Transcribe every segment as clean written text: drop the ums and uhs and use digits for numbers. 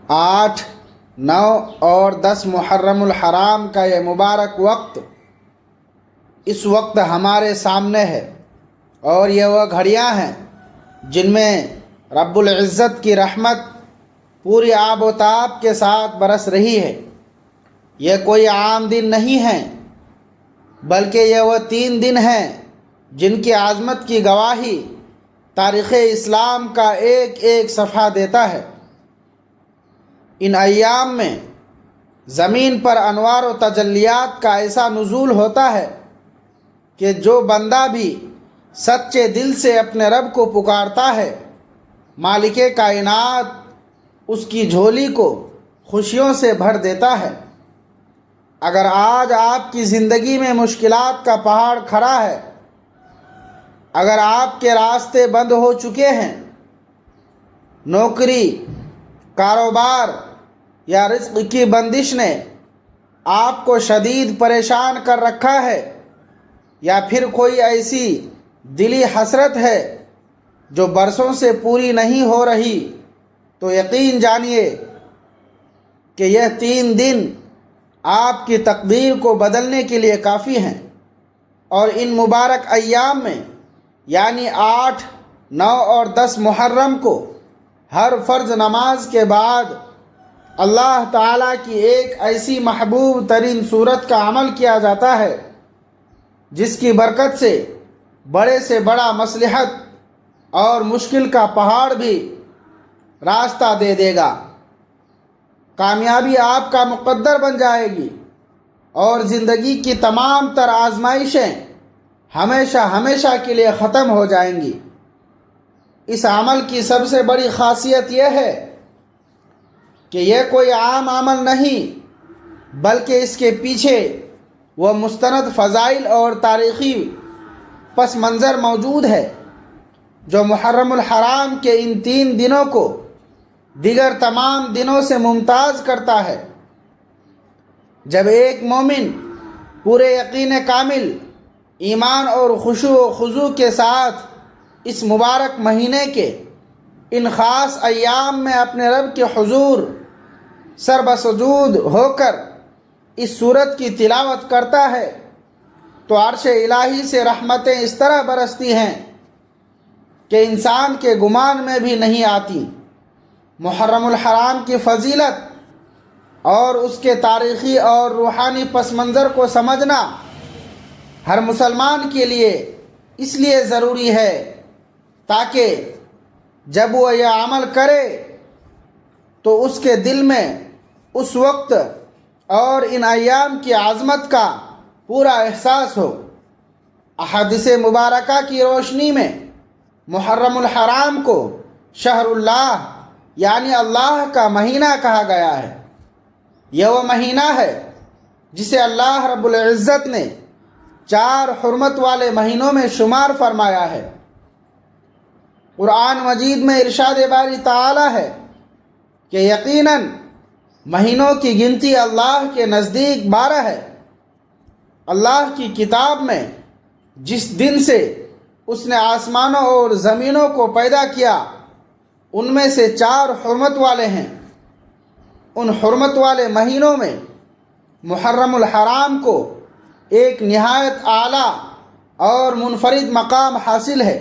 8، 9 اور 10 محرم الحرام کا یہ مبارک وقت اس وقت ہمارے سامنے ہے، اور یہ وہ گھڑیاں ہیں جن میں رب العزت کی رحمت پوری آب و تاب کے ساتھ برس رہی ہے۔ یہ کوئی عام دن نہیں ہیں، بلکہ یہ وہ 3 دن ہیں جن کی عظمت کی گواہی تاریخ اسلام کا ایک ایک صفحہ دیتا ہے۔ ان ایام میں زمین پر انوار و تجلیات کا ایسا نزول ہوتا ہے کہ جو بندہ بھی سچے دل سے اپنے رب کو پکارتا ہے، مالک کائنات اس کی جھولی کو خوشیوں سے بھر دیتا ہے۔ اگر آج آپ کی زندگی میں مشکلات کا پہاڑ کھڑا ہے، اگر آپ کے راستے بند ہو چکے ہیں، نوکری، کاروبار یا رزق کی بندش نے آپ کو شدید پریشان کر رکھا ہے، یا پھر کوئی ایسی دلی حسرت ہے جو برسوں سے پوری نہیں ہو رہی، تو یقین جانیے کہ یہ 3 دن آپ کی تقدیر کو بدلنے کے لیے کافی ہیں۔ اور ان مبارک ایام میں یعنی 8، 9 اور 10 محرم کو ہر فرض نماز کے بعد اللہ تعالیٰ کی ایک ایسی محبوب ترین صورت کا عمل کیا جاتا ہے جس کی برکت سے بڑا مصلحت اور مشکل کا پہاڑ بھی راستہ دے دے گا۔ کامیابی آپ کا مقدر بن جائے گی، اور زندگی کی تمام تر آزمائشیں ہمیشہ کے لیے ختم ہو جائیں گی۔ اس عمل کی سب سے بڑی خاصیت یہ ہے کہ یہ کوئی عام عمل نہیں، بلکہ اس کے پیچھے وہ مستند فضائل اور تاریخی پس منظر موجود ہے جو محرم الحرام کے ان 3 دنوں کو دیگر تمام دنوں سے ممتاز کرتا ہے۔ جب ایک مومن پورے یقین کامل، ایمان اور خشوع و خضوع کے ساتھ اس مبارک مہینے کے ان خاص ایام میں اپنے رب کے حضور سر بسجود ہو کر اس سورت کی تلاوت کرتا ہے، تو عرش الہی سے رحمتیں اس طرح برستی ہیں کہ انسان کے گمان میں بھی نہیں آتی۔ محرم الحرام کی فضیلت اور اس کے تاریخی اور روحانی پس منظر کو سمجھنا ہر مسلمان کے لیے اس لیے ضروری ہے تاکہ جب وہ یہ عمل کرے تو اس کے دل میں اس وقت اور ان ایام کی عظمت کا پورا احساس ہو۔ احادیث مبارکہ کی روشنی میں محرم الحرام کو شہر اللہ یعنی اللہ کا مہینہ کہا گیا ہے۔ یہ وہ مہینہ ہے جسے اللہ رب العزت نے 4 حرمت والے مہینوں میں شمار فرمایا ہے۔ قرآن مجید میں ارشاد باری تعالی ہے کہ یقیناً مہینوں کی گنتی اللہ کے نزدیک 12 ہے۔ اللہ کی کتاب میں جس دن سے اس نے آسمانوں اور زمینوں کو پیدا کیا ان میں سے 4 حرمت والے ہیں۔ ان حرمت والے مہینوں میں محرم الحرام کو ایک نہایت اعلیٰ اور منفرد مقام حاصل ہے۔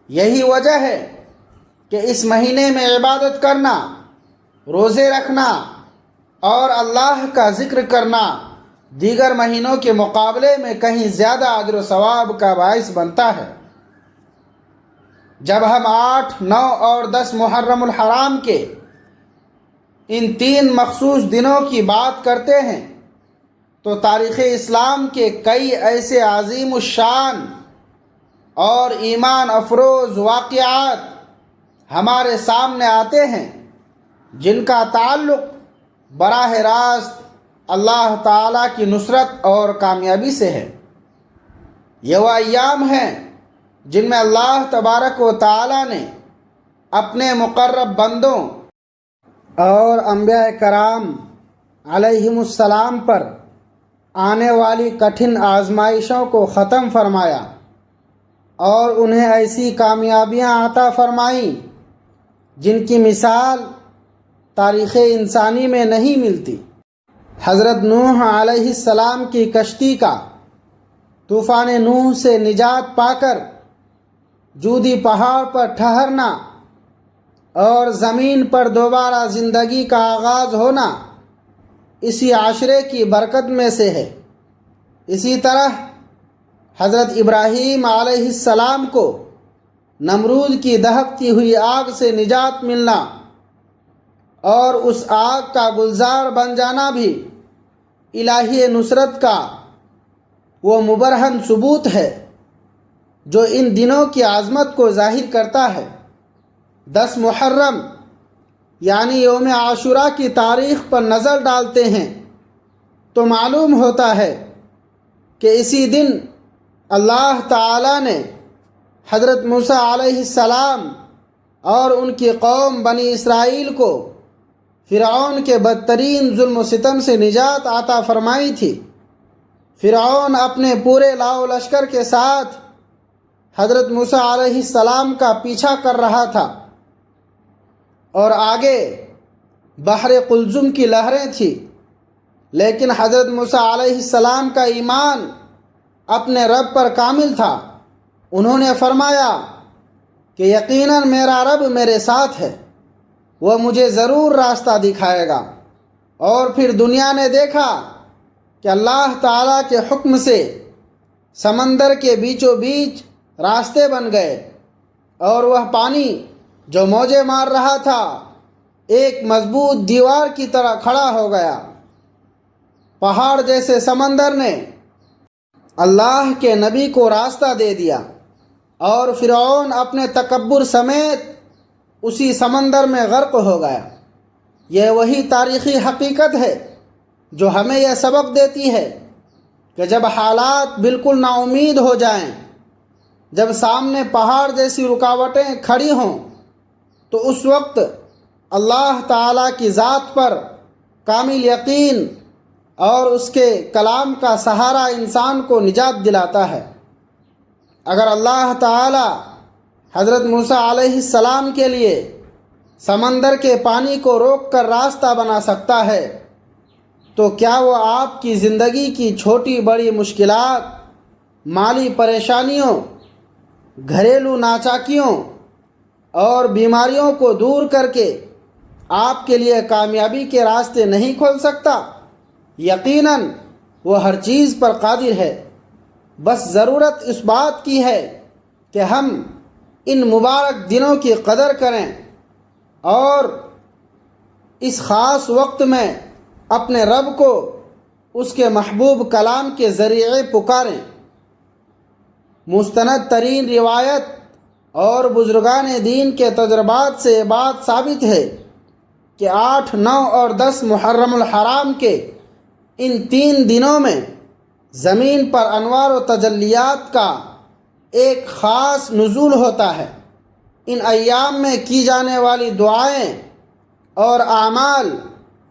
یہی وجہ ہے کہ اس مہینے میں عبادت کرنا، روزے رکھنا اور اللہ کا ذکر کرنا دیگر مہینوں کے مقابلے میں کہیں زیادہ اجر و ثواب کا باعث بنتا ہے۔ جب ہم 8، 9 اور 10 محرم الحرام کے ان 3 مخصوص دنوں کی بات کرتے ہیں تو تاریخ اسلام کے کئی ایسے عظیم الشان اور ایمان افروز واقعات ہمارے سامنے آتے ہیں جن کا تعلق براہ راست اللہ تعالیٰ کی نصرت اور کامیابی سے ہے۔ یہ وہ ایام ہیں جن میں اللہ تبارک و تعالیٰ نے اپنے مقرب بندوں اور انبیاء کرام علیہم السلام پر آنے والی کٹھن آزمائشوں کو ختم فرمایا اور انہیں ایسی کامیابیاں عطا فرمائیں جن کی مثال تاریخ انسانی میں نہیں ملتی۔ حضرت نوح علیہ السلام کی کشتی کا طوفان نوح سے نجات پا کر جودی پہاڑ پر ٹھہرنا اور زمین پر دوبارہ زندگی کا آغاز ہونا اسی عاشرے کی برکت میں سے ہے۔ اسی طرح حضرت ابراہیم علیہ السلام کو نمرود کی دہکتی ہوئی آگ سے نجات ملنا اور اس آگ کا گلزار بن جانا بھی الہی نصرت کا وہ مبرہن ثبوت ہے جو ان دنوں کی عظمت کو ظاہر کرتا ہے۔ 10 محرم یعنی یوم عاشوراء کی تاریخ پر نظر ڈالتے ہیں تو معلوم ہوتا ہے کہ اسی دن اللہ تعالیٰ نے حضرت موسیٰ علیہ السلام اور ان کی قوم بنی اسرائیل کو فرعون کے بدترین ظلم و ستم سے نجات عطا فرمائی تھی۔ فرعون اپنے پورے لاؤ لشکر کے ساتھ حضرت موسیٰ علیہ السلام کا پیچھا کر رہا تھا اور آگے بحر قلزم کی لہریں تھیں، لیکن حضرت موسیٰ علیہ السلام کا ایمان اپنے رب پر کامل تھا۔ انہوں نے فرمایا کہ یقیناً میرا رب میرے ساتھ ہے، وہ مجھے ضرور راستہ دکھائے گا۔ اور پھر دنیا نے دیکھا کہ اللہ تعالیٰ کے حکم سے سمندر کے بیچوں بیچ راستے بن گئے اور وہ پانی جو موجیں مار رہا تھا ایک مضبوط دیوار کی طرح کھڑا ہو گیا۔ پہاڑ جیسے سمندر نے اللہ کے نبی کو راستہ دے دیا اور فرعون اپنے تکبر سمیت اسی سمندر میں غرق ہو گیا۔ یہ وہی تاریخی حقیقت ہے جو ہمیں یہ سبق دیتی ہے کہ جب حالات بالکل نا امید ہو جائیں، جب سامنے پہاڑ جیسی رکاوٹیں کھڑی ہوں، تو اس وقت اللہ تعالیٰ کی ذات پر کامل یقین اور اس کے کلام کا سہارا انسان کو نجات دلاتا ہے۔ اگر اللہ تعالیٰ حضرت موسیٰ علیہ السلام کے لیے سمندر کے پانی کو روک کر راستہ بنا سکتا ہے تو کیا وہ آپ کی زندگی کی چھوٹی بڑی مشکلات، مالی پریشانیوں، گھریلو ناچاکیوں اور بیماریوں کو دور کر کے آپ کے لیے کامیابی کے راستے نہیں کھول سکتا؟ یقیناً وہ ہر چیز پر قادر ہے۔ بس ضرورت اس بات کی ہے کہ ہم ان مبارک دنوں کی قدر کریں اور اس خاص وقت میں اپنے رب کو اس کے محبوب کلام کے ذریعے پکاریں۔ مستند ترین روایت اور بزرگان دین کے تجربات سے یہ بات ثابت ہے کہ 8، 9 اور 10 محرم الحرام کے ان 3 دنوں میں زمین پر انوار و تجلیات کا ایک خاص نزول ہوتا ہے۔ ان ایام میں کی جانے والی دعائیں اور اعمال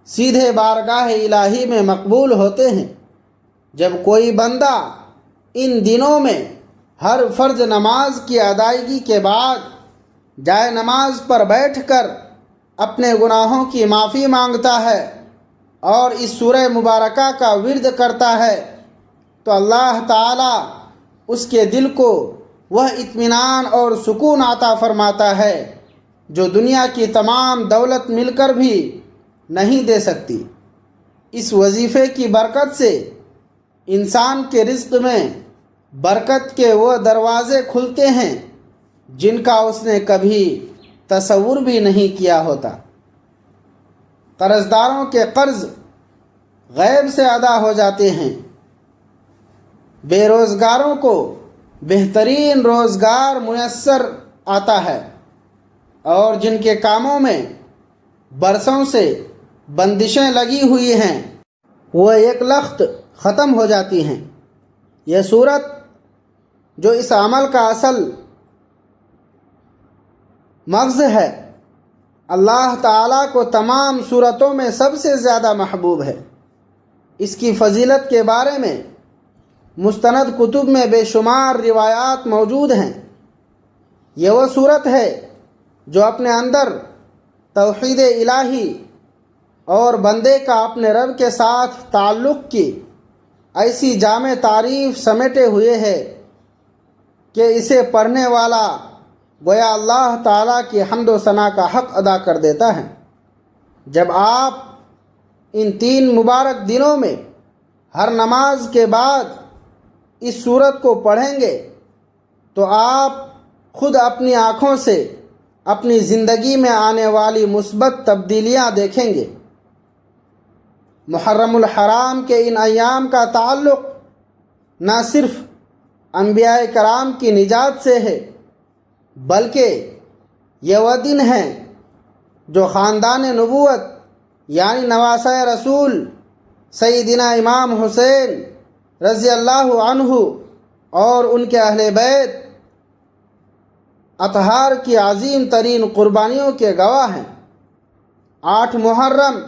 سیدھے بارگاہ الہی میں مقبول ہوتے ہیں۔ جب کوئی بندہ ان دنوں میں ہر فرض نماز کی ادائیگی کے بعد جائے نماز پر بیٹھ کر اپنے گناہوں کی معافی مانگتا ہے اور اس سورہ مبارکہ کا ورد کرتا ہے تو اللہ تعالیٰ اس کے دل کو وہ اطمینان اور سکون عطا فرماتا ہے جو دنیا کی تمام دولت مل کر بھی نہیں دے سکتی۔ اس وظیفے کی برکت سے انسان کے رزق میں برکت کے وہ دروازے کھلتے ہیں جن کا اس نے کبھی تصور بھی نہیں کیا ہوتا۔ قرض داروں کے قرض غیب سے ادا ہو جاتے ہیں، بے روزگاروں کو بہترین روزگار میسر آتا ہے، اور جن کے کاموں میں برسوں سے بندشیں لگی ہوئی ہیں وہ ایک لخت ختم ہو جاتی ہیں۔ یہ صورت جو اس عمل کا اصل مغز ہے، اللہ تعالیٰ کو تمام صورتوں میں سب سے زیادہ محبوب ہے۔ اس کی فضیلت کے بارے میں مستند کتب میں بے شمار روایات موجود ہیں۔ یہ وہ صورت ہے جو اپنے اندر توحید الہی اور بندے کا اپنے رب کے ساتھ تعلق کی ایسی جامع تعریف سمیٹے ہوئے ہے کہ اسے پڑھنے والا گویا اللہ تعالیٰ کی حمد و ثنا کا حق ادا کر دیتا ہے۔ جب آپ ان 3 مبارک دنوں میں ہر نماز کے بعد اس سورت کو پڑھیں گے تو آپ خود اپنی آنکھوں سے اپنی زندگی میں آنے والی مثبت تبدیلیاں دیکھیں گے۔ محرم الحرام کے ان ایام کا تعلق نہ صرف انبیاء کرام کی نجات سے ہے، بلکہ یہ وہ دن ہیں جو خاندان نبوت یعنی نواسۂ رسول سیدنا امام حسین رضی اللہ عنہ اور ان کے اہل بیت اطہار کی عظیم ترین قربانیوں کے گواہ ہیں۔ 8 محرم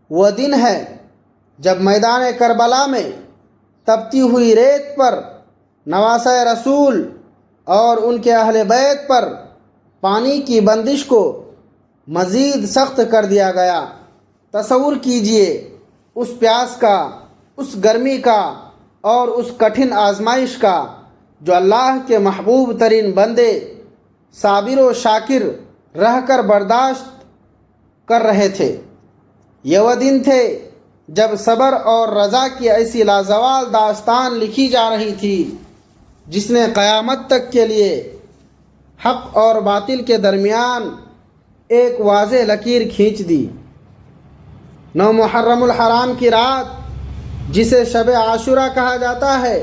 وہ دن ہے جب میدان کربلا میں تپتی ہوئی ریت پر نواسۂ رسول اور ان کے اہل بیت پر پانی کی بندش کو مزید سخت کر دیا گیا۔ تصور کیجئے اس پیاس کا، اس گرمی کا اور اس کٹھن آزمائش کا جو اللہ کے محبوب ترین بندے صابر و شاکر رہ کر برداشت کر رہے تھے۔ یہ وہ دن تھے جب صبر اور رضا کی ایسی لازوال داستان لکھی جا رہی تھی جس نے قیامت تک کے لیے حق اور باطل کے درمیان ایک واضح لکیر کھینچ دی۔ 9 محرم الحرام کی رات جسے شب عاشورہ کہا جاتا ہے،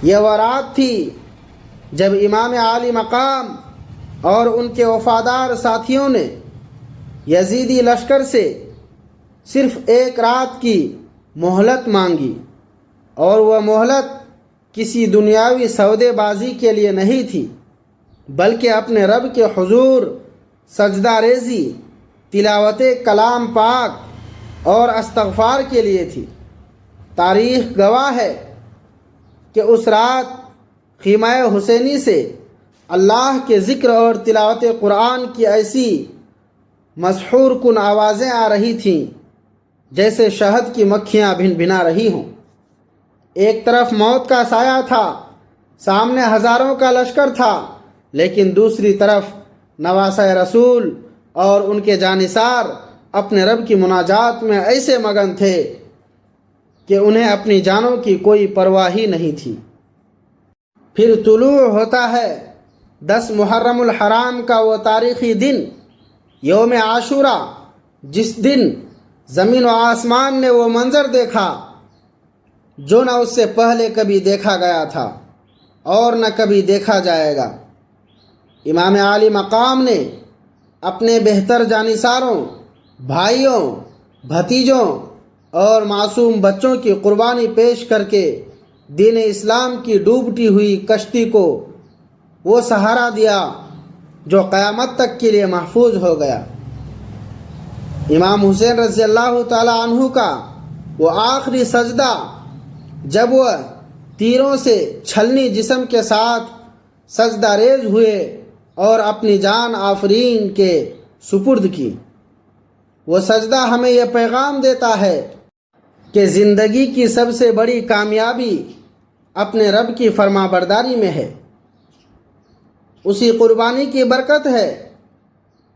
یہ وہ رات تھی جب امام عالی مقام اور ان کے وفادار ساتھیوں نے یزیدی لشکر سے صرف ایک رات کی مہلت مانگی، اور وہ مہلت کسی دنیاوی سودے بازی کے لیے نہیں تھی بلکہ اپنے رب کے حضور سجدہ ریزی، تلاوت کلام پاک اور استغفار کے لیے تھی۔ تاریخ گواہ ہے کہ اس رات خیمہ حسینی سے اللہ کے ذکر اور تلاوت قرآن کی ایسی مسحور کن آوازیں آ رہی تھیں جیسے شہد کی مکھیاں بھن بھنا رہی ہوں۔ ایک طرف موت کا سایہ تھا، سامنے ہزاروں کا لشکر تھا، لیکن دوسری طرف نواسۂ رسول اور ان کے جانثار اپنے رب کی مناجات میں ایسے مگن تھے کہ انہیں اپنی جانوں کی کوئی پرواہ ہی نہیں تھی۔ پھر طلوع ہوتا ہے 10 محرم الحرام کا وہ تاریخی دن، یوم عاشورہ، جس دن زمین و آسمان نے وہ منظر دیکھا جو نہ اس سے پہلے کبھی دیکھا گیا تھا اور نہ کبھی دیکھا جائے گا۔ امام عالی مقام نے اپنے بہتر جانثاروں، بھائیوں، بھتیجوں اور معصوم بچوں کی قربانی پیش کر کے دین اسلام کی ڈوبتی ہوئی کشتی کو وہ سہارا دیا جو قیامت تک کے لیے محفوظ ہو گیا۔ امام حسین رضی اللہ تعالی عنہ کا وہ آخری سجدہ جب وہ تیروں سے چھلنی جسم کے ساتھ سجدہ ریز ہوئے اور اپنی جان آفرین کے سپرد کی، وہ سجدہ ہمیں یہ پیغام دیتا ہے کہ زندگی کی سب سے بڑی کامیابی اپنے رب کی فرما برداری میں ہے۔ اسی قربانی کی برکت ہے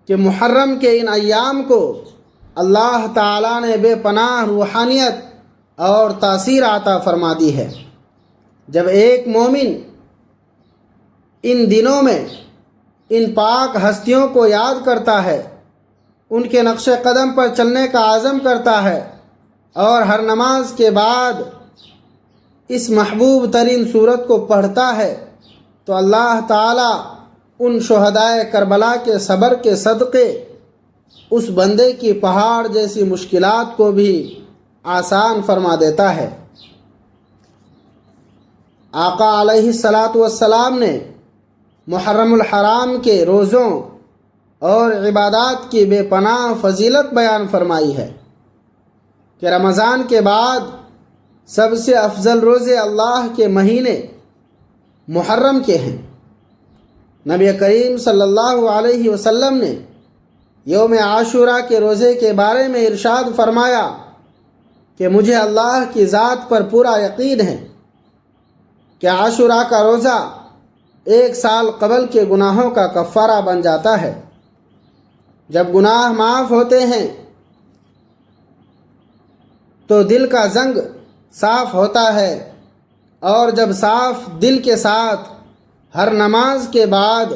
کہ محرم کے ان ایام کو اللہ تعالیٰ نے بے پناہ روحانیت اور تاثیر عطا فرما دی ہے۔ جب ایک مومن ان دنوں میں ان پاک ہستیوں کو یاد کرتا ہے، ان کے نقش قدم پر چلنے کا عزم کرتا ہے اور ہر نماز کے بعد اس محبوب ترین سورت کو پڑھتا ہے، تو اللہ تعالیٰ ان شہدائے کربلا کے صبر کے صدقے اس بندے کی پہاڑ جیسی مشکلات کو بھی آسان فرما دیتا ہے۔ آقا علیہ الصلاۃ والسلام نے محرم الحرام کے روزوں اور عبادات کی بے پناہ فضیلت بیان فرمائی ہے کہ رمضان کے بعد سب سے افضل روزے اللہ کے مہینے محرم کے ہیں۔ نبی کریم صلی اللہ علیہ وسلم نے یوم عاشورہ کے روزے کے بارے میں ارشاد فرمایا کہ مجھے اللہ کی ذات پر پورا یقین ہے کہ عاشورہ کا روزہ 1 سال قبل کے گناہوں کا کفارہ بن جاتا ہے۔ جب گناہ معاف ہوتے ہیں تو دل کا زنگ صاف ہوتا ہے، اور جب صاف دل کے ساتھ ہر نماز کے بعد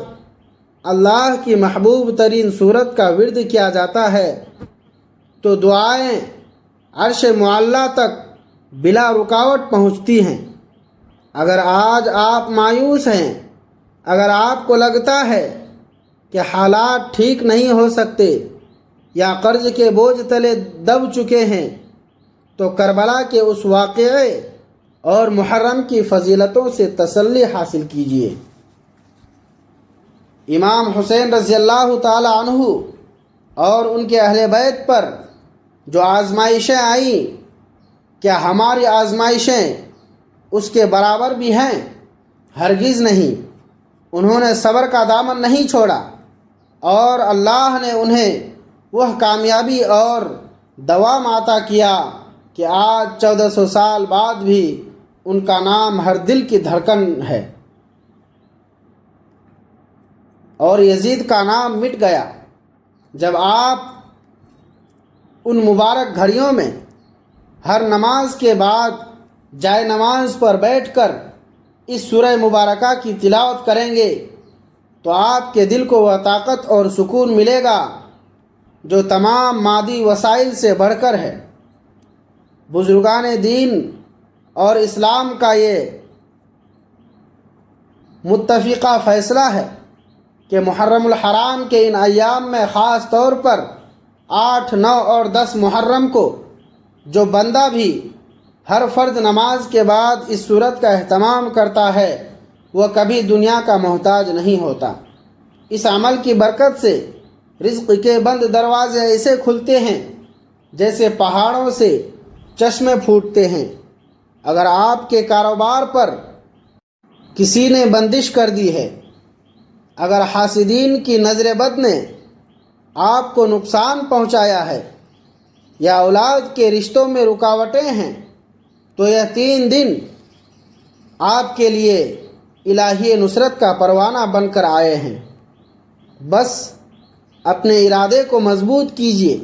اللہ کی محبوب ترین صورت کا ورد کیا جاتا ہے تو دعائیں عرش معلیٰ تک بلا رکاوٹ پہنچتی ہیں۔ اگر آج آپ مایوس ہیں، اگر آپ کو لگتا ہے کہ حالات ٹھیک نہیں ہو سکتے یا قرض کے بوجھ تلے دب چکے ہیں، تو کربلا کے اس واقعے اور محرم کی فضیلتوں سے تسلی حاصل کیجیے۔ امام حسین رضی اللہ تعالی عنہ اور ان کے اہل بیت پر جو آزمائشیں آئیں، کیا ہماری آزمائشیں اس کے برابر بھی ہیں؟ ہرگز نہیں۔ انہوں نے صبر کا دامن نہیں چھوڑا، اور اللہ نے انہیں وہ کامیابی اور دوام عطا کیا کہ آج 1400 سال بعد بھی ان کا نام ہر دل کی دھڑکن ہے، اور یزید کا نام مٹ گیا۔ جب آپ ان مبارک گھڑیوں میں ہر نماز کے بعد جائے نماز پر بیٹھ کر اس سورہ مبارکہ کی تلاوت کریں گے تو آپ کے دل کو وہ طاقت اور سکون ملے گا جو تمام مادی وسائل سے بڑھ کر ہے۔ بزرگان دین اور اسلام کا یہ متفقہ فیصلہ ہے کہ محرم الحرام کے ان ایام میں خاص طور پر 8، 9 اور 10 محرم کو جو بندہ بھی ہر فرض نماز کے بعد اس صورت کا اہتمام کرتا ہے وہ کبھی دنیا کا محتاج نہیں ہوتا۔ اس عمل کی برکت سے رزق کے بند دروازے ایسے کھلتے ہیں جیسے پہاڑوں سے چشمے پھوٹتے ہیں۔ اگر آپ کے کاروبار پر کسی نے بندش کر دی ہے، اگر حاسدین کی نظر بد نے آپ کو نقصان پہنچایا ہے، یا اولاد کے رشتوں میں رکاوٹیں ہیں، تو یہ 3 دن آپ کے لیے الہی نصرت کا پروانہ بن کر آئے ہیں۔ بس اپنے ارادے کو مضبوط کیجیے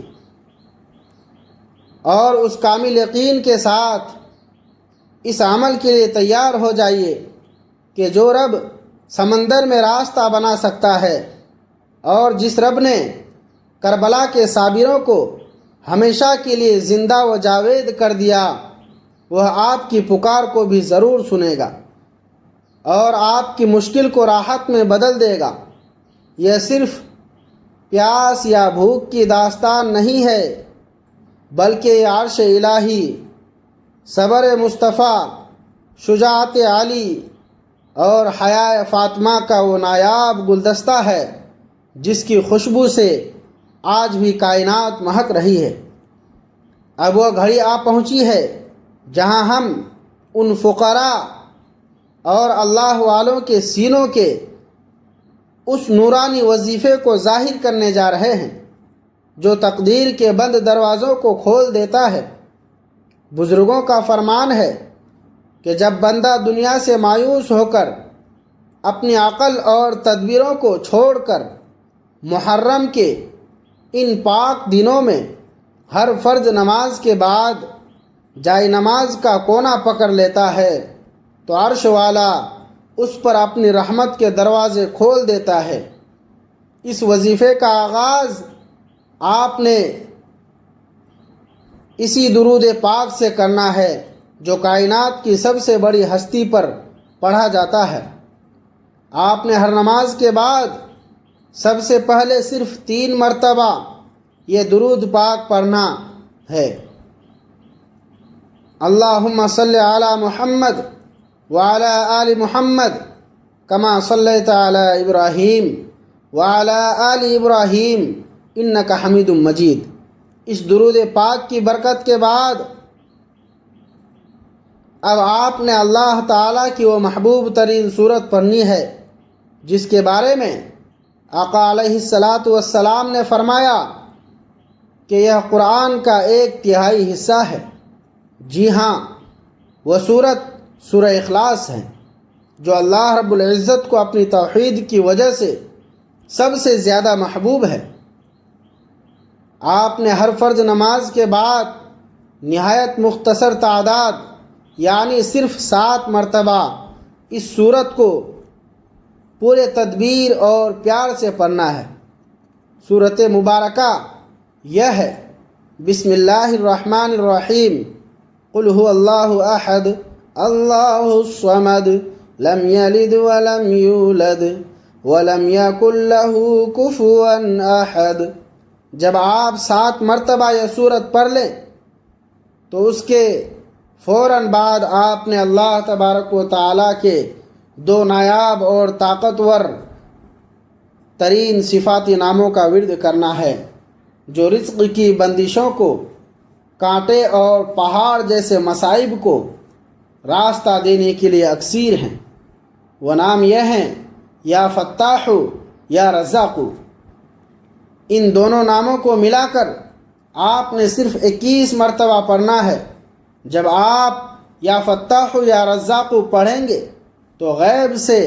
اور اس کامل یقین کے ساتھ اس عمل کے لیے تیار ہو جائیے کہ جو رب سمندر میں راستہ بنا سکتا ہے، اور جس رب نے کربلا کے صابروں کو ہمیشہ کے لیے زندہ و جاوید کر دیا، وہ آپ کی پکار کو بھی ضرور سنے گا اور آپ کی مشکل کو راحت میں بدل دے گا۔ یہ صرف پیاس یا بھوک کی داستان نہیں ہے، بلکہ یہ عرش الہی، صبر مصطفیٰ، شجاعت علی اور حیا فاطمہ کا وہ نایاب گلدستہ ہے جس کی خوشبو سے آج بھی کائنات مہک رہی ہے۔ اب وہ گھڑی آ پہنچی ہے جہاں ہم ان فقراء اور اللہ والوں کے سینوں کے اس نورانی وظیفے کو ظاہر کرنے جا رہے ہیں جو تقدیر کے بند دروازوں کو کھول دیتا ہے۔ بزرگوں کا فرمان ہے کہ جب بندہ دنیا سے مایوس ہو کر اپنی عقل اور تدبیروں کو چھوڑ کر محرم کے ان پاک دنوں میں ہر فرض نماز کے بعد جائے نماز کا کونا پکڑ لیتا ہے تو عرش والا اس پر اپنی رحمت کے دروازے کھول دیتا ہے۔ اس وظیفے کا آغاز آپ نے اسی درود پاک سے کرنا ہے جو کائنات کی سب سے بڑی ہستی پر پڑھا جاتا ہے۔ آپ نے ہر نماز کے بعد سب سے پہلے صرف 3 مرتبہ یہ درود پاک پڑھنا ہے۔ اللہم صلی علی محمد وعلی آل محمد کما صلیت علی ابراہیم وعلی آل ابراہیم انک حمید مجید۔ اس درود پاک کی برکت کے بعد اب آپ نے اللہ تعالیٰ کی وہ محبوب ترین صورت پڑھنی ہے جس کے بارے میں آقا علیہ الصلاۃ والسلام نے فرمایا کہ یہ قرآن کا 1/3 حصہ ہے۔ جی ہاں، وہ سورہ اخلاص ہے، جو اللہ رب العزت کو اپنی توحید کی وجہ سے سب سے زیادہ محبوب ہے۔ آپ نے ہر فرض نماز کے بعد نہایت مختصر تعداد یعنی صرف 7 مرتبہ اس سورت کو پورے تدبیر اور پیار سے پڑھنا ہے۔ سورت مبارکہ یہ ہے: بسم اللہ الرحمن الرحیم، قل هو اللہ احد اللہ الصمد لم یلد ولم یولد ولم یکن لہ کفوا احد۔ جب آپ 7 مرتبہ یہ سورت پڑھ لیں تو اس کے فوراً بعد آپ نے اللہ تبارک و تعالیٰ کے 2 نایاب اور طاقتور ترین صفاتی ناموں کا ورد کرنا ہے، جو رزق کی بندشوں کو، کانٹے اور پہاڑ جیسے مصائب کو راستہ دینے کے لیے اکثیر ہیں۔ وہ نام یہ ہیں: یا فتاح یا رزاق۔ ان دونوں ناموں کو ملا کر آپ نے صرف 21 مرتبہ پڑھنا ہے۔ جب آپ یا فتاح یا رزاق پڑھیں گے تو غیب سے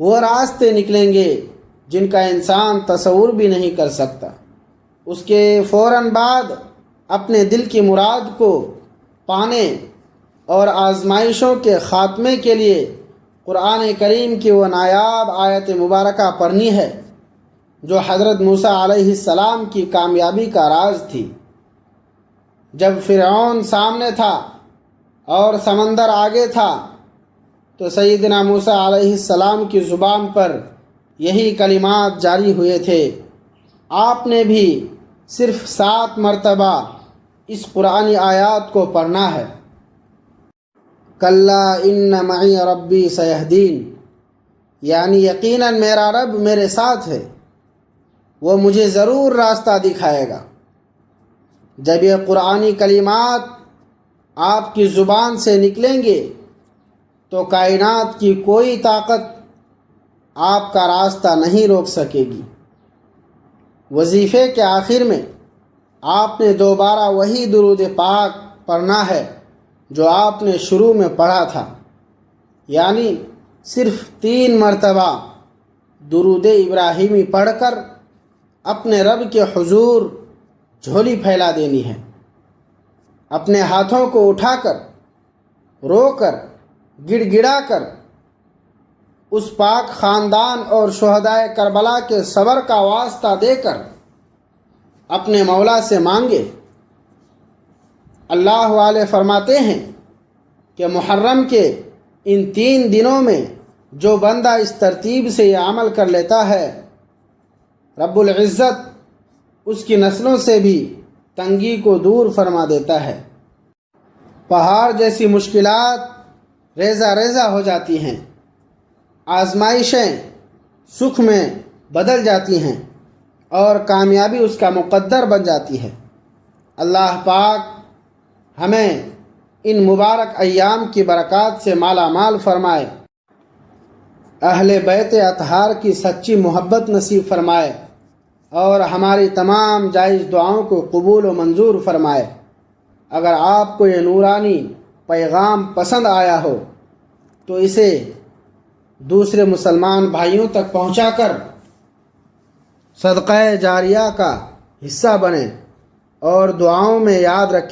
وہ راستے نکلیں گے جن کا انسان تصور بھی نہیں کر سکتا۔ اس کے فوراً بعد اپنے دل کی مراد کو پانے اور آزمائشوں کے خاتمے کے لیے قرآن کریم کی وہ نایاب آیت مبارکہ پڑھنی ہے جو حضرت موسیٰ علیہ السلام کی کامیابی کا راز تھی۔ جب فرعون سامنے تھا اور سمندر آگے تھا تو سیدنا موسیٰ علیہ السلام کی زبان پر یہی کلمات جاری ہوئے تھے۔ آپ نے بھی صرف 7 مرتبہ اس قرآنی آیات کو پڑھنا ہے۔ کلا ان معی ربی سیہدین، یعنی یقیناً میرا رب میرے ساتھ ہے، وہ مجھے ضرور راستہ دکھائے گا۔ جب یہ قرآنی کلمات آپ کی زبان سے نکلیں گے تو کائنات کی کوئی طاقت آپ کا راستہ نہیں روک سکے گی۔ وظیفے کے آخر میں آپ نے دوبارہ وہی درود پاک پڑھنا ہے جو آپ نے شروع میں پڑھا تھا، یعنی صرف 3 مرتبہ درود ابراہیمی پڑھ کر اپنے رب کے حضور جھولی پھیلا دینی ہے۔ اپنے ہاتھوں کو اٹھا کر، رو کر، گڑ گڑا کر اس پاک خاندان اور شہدائے کربلا کے صبر کا واسطہ دے کر اپنے مولا سے مانگے۔ اللہ والے فرماتے ہیں کہ محرم کے ان 3 دنوں میں جو بندہ اس ترتیب سے یہ عمل کر لیتا ہے، رب العزت اس کی نسلوں سے بھی تنگی کو دور فرما دیتا ہے۔ پہاڑ جیسی مشکلات ریزہ ریزہ ہو جاتی ہیں، آزمائشیں سکھ میں بدل جاتی ہیں اور کامیابی اس کا مقدر بن جاتی ہے۔ اللہ پاک ہمیں ان مبارک ایام کی برکات سے مالا مال فرمائے، اہل بیت اطہار کی سچی محبت نصیب فرمائے اور ہماری تمام جائز دعاؤں کو قبول و منظور فرمائے۔ اگر آپ کو یہ نورانی پیغام پسند آیا ہو تو اسے دوسرے مسلمان بھائیوں تک پہنچا کر صدقہ جاریہ کا حصہ بنیں اور دعاؤں میں یاد رکھیں۔